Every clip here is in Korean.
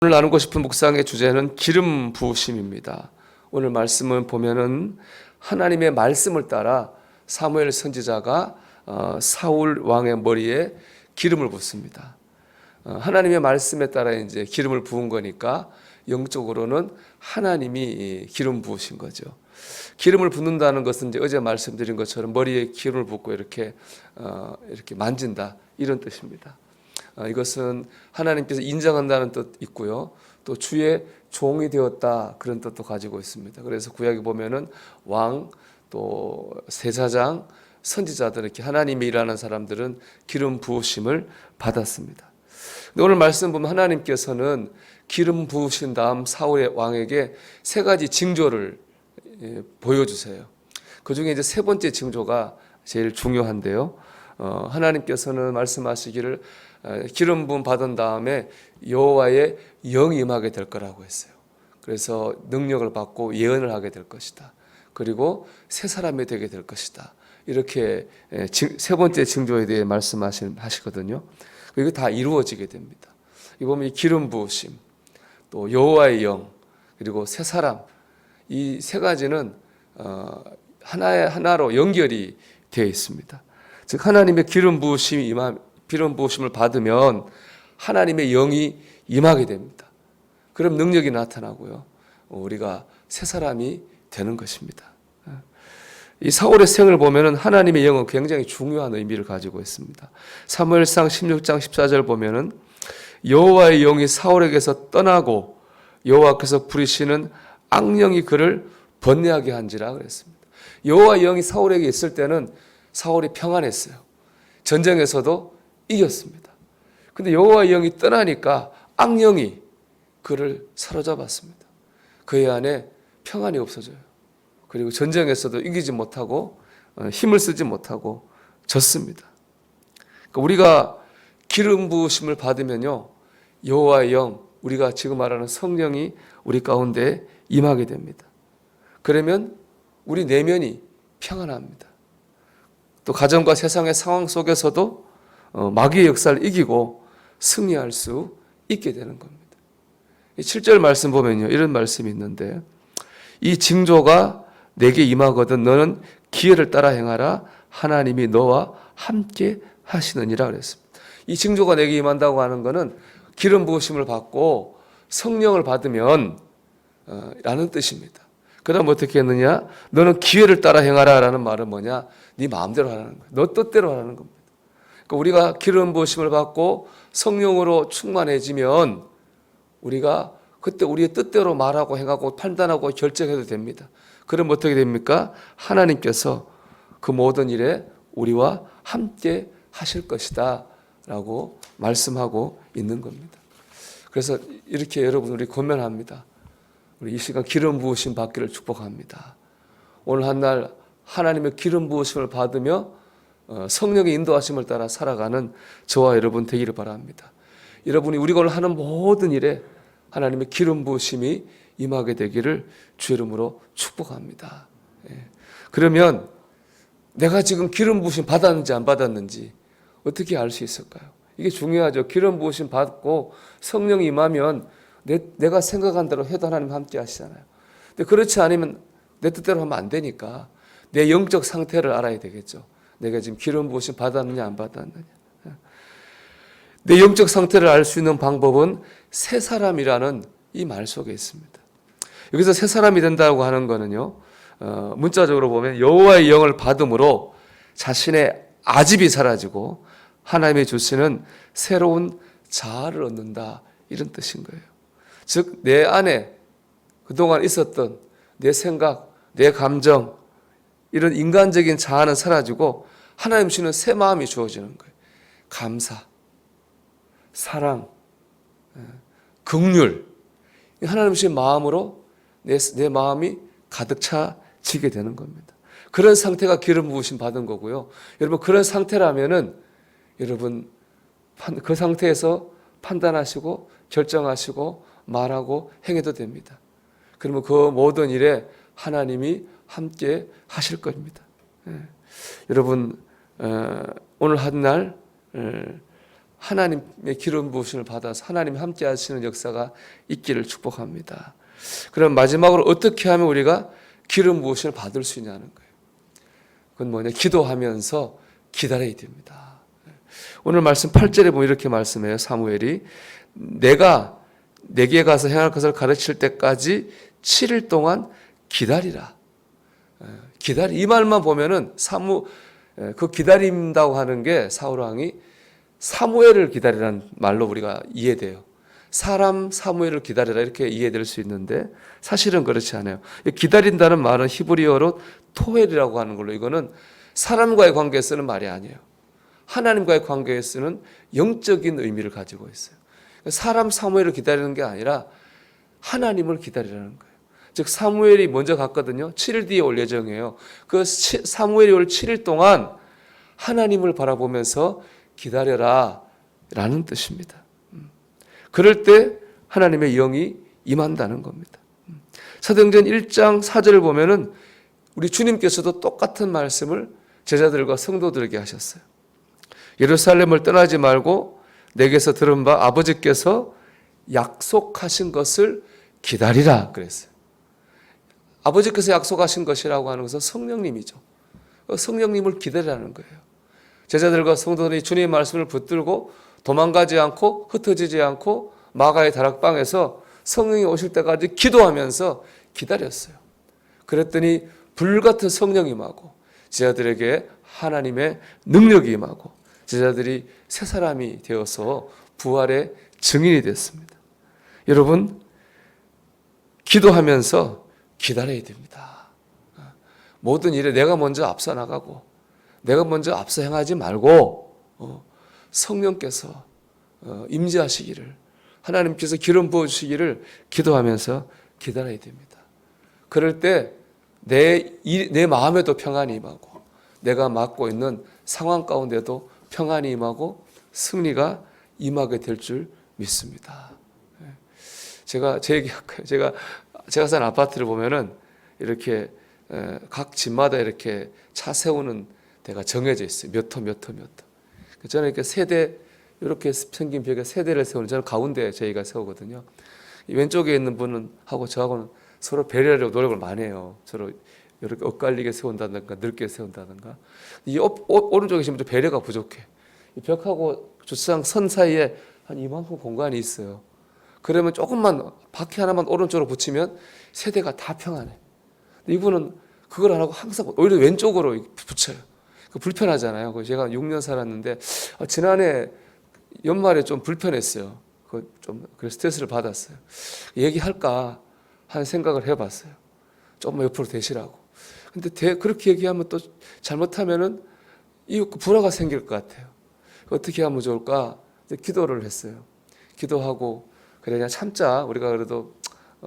오늘 나누고 싶은 묵상의 주제는 기름 부으심입니다. 오늘 말씀을 보면은 하나님의 말씀을 따라 사무엘 선지자가 사울 왕의 머리에 기름을 붓습니다. 하나님의 말씀에 따라 이제 기름을 부은 거니까 영적으로는 하나님이 기름 부으신 거죠. 기름을 붓는다는 것은 이제 어제 말씀드린 것처럼 머리에 기름을 붓고 이렇게 만진다 이런 뜻입니다. 이것은 하나님께서 인정한다는 뜻 있고요. 또 주의 종이 되었다 그런 뜻도 가지고 있습니다. 그래서 구약에 보면은 왕, 또 제사장, 선지자들 이렇게 하나님이 일하는 사람들은 기름 부으심을 받았습니다. 근데 오늘 말씀 보면 하나님께서는 기름 부으신 다음 사울의 왕에게 세 가지 징조를 보여주세요. 그 중에 이제 세 번째 징조가 제일 중요한데요. 하나님께서는 말씀하시기를 기름 부음 받은 다음에 여호와의 영이 임하게 될 거라고 했어요. 그래서 능력을 받고 예언을 하게 될 것이다. 그리고 새 사람이 되게 될 것이다. 이렇게 세 번째 징조에 대해 말씀하시거든요. 이거 다 이루어지게 됩니다. 이 보면 이 기름 부으심, 또 여호와의 영, 그리고 새 사람, 이 세 가지는 하나로 연결이 되어 있습니다. 즉 하나님의 기름 부으심을 받으면 하나님의 영이 임하게 됩니다. 그럼 능력이 나타나고요. 우리가 새 사람이 되는 것입니다. 이 사울의 생을 보면은 하나님의 영은 굉장히 중요한 의미를 가지고 있습니다. 사무엘상 16장 14절 보면은 여호와의 영이 사울에게서 떠나고 여호와께서 부리시는 악령이 그를 번뇌하게 한지라 그랬습니다. 여호와의 영이 사울에게 있을 때는 사울이 평안했어요. 전쟁에서도 이겼습니다. 근데 여호와의 영이 떠나니까 악령이 그를 사로잡았습니다. 그의 안에 평안이 없어져요. 그리고 전쟁에서도 이기지 못하고 힘을 쓰지 못하고 졌습니다. 그러니까 우리가 기름 부으심을 받으면요, 여호와의 영, 우리가 지금 말하는 성령이 우리 가운데 임하게 됩니다. 그러면 우리 내면이 평안합니다. 또 가정과 세상의 상황 속에서도 마귀의 역사를 이기고 승리할 수 있게 되는 겁니다. 7절 말씀 보면요, 이런 말씀이 있는데, 이 징조가 내게 임하거든 너는 기회를 따라 행하라. 하나님이 너와 함께 하시느니라 그랬습니다. 이 징조가 내게 임한다고 하는 것은 기름 부으심을 받고 성령을 받으면 라는 뜻입니다. 그 다음 어떻게 했느냐? 너는 기회를 따라 행하라 라는 말은 뭐냐? 네 마음대로 하라는 거예요. 너 뜻대로 하라는 겁니다. 그러니까 우리가 기름 부으심을 받고 성령으로 충만해지면 우리가 그때 우리의 뜻대로 말하고 행하고 판단하고 결정해도 됩니다. 그럼 어떻게 됩니까? 하나님께서 그 모든 일에 우리와 함께 하실 것이다 라고 말씀하고 있는 겁니다. 그래서 이렇게 여러분 우리 권면합니다. 우리 이 시간 기름 부으심 받기를 축복합니다. 오늘 한 날 하나님의 기름 부으심을 받으며 성령의 인도하심을 따라 살아가는 저와 여러분 되기를 바랍니다. 여러분이 우리가 오늘 하는 모든 일에 하나님의 기름 부으심이 임하게 되기를 주 이름으로 축복합니다. 그러면 내가 지금 기름 부으심 받았는지 안 받았는지 어떻게 알 수 있을까요? 이게 중요하죠. 기름 부으심 받고 성령이 임하면 내가 생각한 대로 해도 하나님 함께 하시잖아요. 근데 그렇지 않으면 내 뜻대로 하면 안 되니까 내 영적 상태를 알아야 되겠죠. 내가 지금 기름 부으심 받았느냐 안 받았느냐. 내 영적 상태를 알 수 있는 방법은 새 사람이라는 이 말 속에 있습니다. 여기서 새 사람이 된다고 하는 거는요, 문자적으로 보면 여호와의 영을 받음으로 자신의 아집이 사라지고 하나님이 주시는 새로운 자아를 얻는다 이런 뜻인 거예요. 즉 내 안에 그동안 있었던 내 생각, 내 감정 이런 인간적인 자아는 사라지고 하나님 주시는 새 마음이 주어지는 거예요. 감사, 사랑, 긍휼, 하나님 주신 마음으로 내 마음이 가득 차지게 되는 겁니다. 그런 상태가 기름 부으심 받은 거고요. 여러분 그런 상태라면은 여러분 그 상태에서 판단하시고 결정하시고 말하고 행해도 됩니다. 그러면 그 모든 일에 하나님이 함께 하실 겁니다. 여러분 오늘 한 날 하나님의 기름 부으심을 받아서 하나님이 함께 하시는 역사가 있기를 축복합니다. 그럼 마지막으로 어떻게 하면 우리가 기름 부으심을 받을 수 있냐는 거예요. 그건 뭐냐? 기도하면서 기다려야 됩니다. 오늘 말씀 8절에 보면 이렇게 말씀해요. 사무엘이 내가 내게 가서 행할 것을 가르칠 때까지 7일 동안 기다리라. 이 말만 보면은 그 기다린다고 하는 게 사울 왕이 사무엘을 기다리라는 말로 우리가 이해돼요. 사람 사무엘을 기다리라 이렇게 이해될 수 있는데 사실은 그렇지 않아요. 기다린다는 말은 히브리어로 토헬이라고 하는 걸로 이거는 사람과의 관계에 쓰는 말이 아니에요. 하나님과의 관계에 쓰는 영적인 의미를 가지고 있어요. 사람 사무엘을 기다리는 게 아니라 하나님을 기다리라는 거예요. 즉 사무엘이 먼저 갔거든요. 7일 뒤에 올 예정이에요. 그 사무엘이 올 7일 동안 하나님을 바라보면서 기다려라 라는 뜻입니다. 그럴 때 하나님의 영이 임한다는 겁니다. 사도행전 1장 4절을 보면은 우리 주님께서도 똑같은 말씀을 제자들과 성도들에게 하셨어요. 예루살렘을 떠나지 말고 내게서 들은 바 아버지께서 약속하신 것을 기다리라 그랬어요. 아버지께서 약속하신 것이라고 하는 것은 성령님이죠. 성령님을 기다리라는 거예요. 제자들과 성도들이 주님의 말씀을 붙들고 도망가지 않고 흩어지지 않고 마가의 다락방에서 성령이 오실 때까지 기도하면서 기다렸어요. 그랬더니 불같은 성령이 임하고 제자들에게 하나님의 능력이 임하고 제자들이 새 사람이 되어서 부활의 증인이 됐습니다. 여러분, 기도하면서 기다려야 됩니다. 모든 일에 내가 먼저 앞서 나가고 내가 먼저 앞서 행하지 말고 성령께서 임재하시기를 하나님께서 기름 부어주시기를 기도하면서 기다려야 됩니다. 그럴 때 내 마음에도 평안이 임하고 내가 맡고 있는 상황 가운데도 평안이 임하고 승리가 임하게 될 줄 믿습니다. 제가 제 얘기할까요? 제가 사는 아파트를 보면은 이렇게 각 집마다 이렇게 차 세우는 데가 정해져 있어요. 몇 호. 저는 이렇게 세대 이렇게 생긴 벽에 세대를 세우는 저는 가운데 저희가 세우거든요. 왼쪽에 있는 분은 하고 저하고는 서로 배려하려고 노력을 많이 해요. 서로 이렇게 엇갈리게 세운다든가 넓게 세운다든가. 이 오른쪽에 계신 분들 배려가 부족해. 이 벽하고 주차장 선 사이에 한 이만큼 공간이 있어요. 그러면 조금만 바퀴 하나만 오른쪽으로 붙이면 세대가 다 평안해. 근데 이분은 그걸 안 하고 항상 오히려 왼쪽으로 붙여요. 불편하잖아요. 제가 6년 살았는데 지난해 연말에 좀 불편했어요. 그래서 스트레스를 받았어요. 얘기할까 하는 생각을 해봤어요. 조금만 옆으로 대시라고. 근데 그렇게 얘기하면 또 잘못하면은 불화가 생길 것 같아요. 어떻게 하면 좋을까? 기도를 했어요. 기도하고 그래 그냥 참자. 우리가 그래도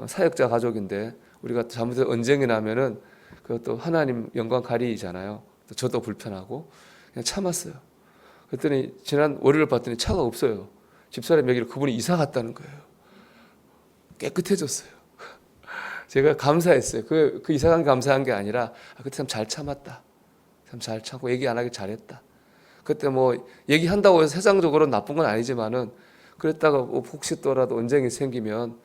사역자 가족인데 우리가 잘못해서 언쟁이 나면은 그것도 하나님 영광 가리잖아요. 저도 불편하고 그냥 참았어요. 그랬더니 지난 월요일 봤더니 차가 없어요. 집사람 얘기를 그분이 이사 갔다는 거예요. 깨끗해졌어요. 제가 감사했어요. 그 이사 간 감사한 게 아니라 그때 참 잘 참았다. 참 잘 참고 얘기 안 하길 잘했다. 그때 뭐 얘기한다고 해서 세상적으로 나쁜 건 아니지만은 그랬다가 혹시 또라도 언쟁이 생기면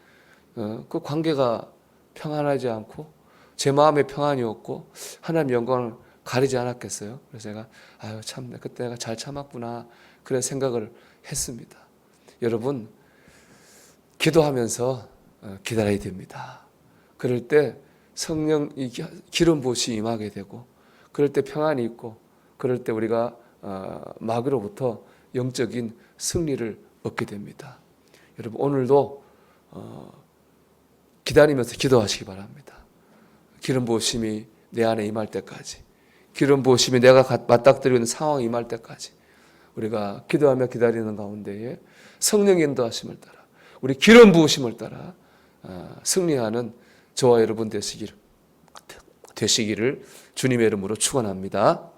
그 관계가 평안하지 않고 제 마음에 평안이 없고 하나님 영광을 가리지 않았겠어요. 그래서 제가 참 그때 내가 잘 참았구나 그런 생각을 했습니다. 여러분 기도하면서 기다려야 됩니다. 그럴 때 성령 기름 부으심이 임하게 되고 그럴 때 평안이 있고 그럴 때 우리가 마귀로부터 영적인 승리를 얻게 됩니다. 여러분 오늘도 기다리면서 기도하시기 바랍니다. 기름 부으심이 내 안에 임할 때까지 기름 부으심이 내가 맞닥뜨리고 있는 상황이 임할 때까지 우리가 기도하며 기다리는 가운데에 성령의 인도하심을 따라 우리 기름 부으심을 따라 승리하는 저와 여러분 되시기를 주님의 이름으로 축원합니다.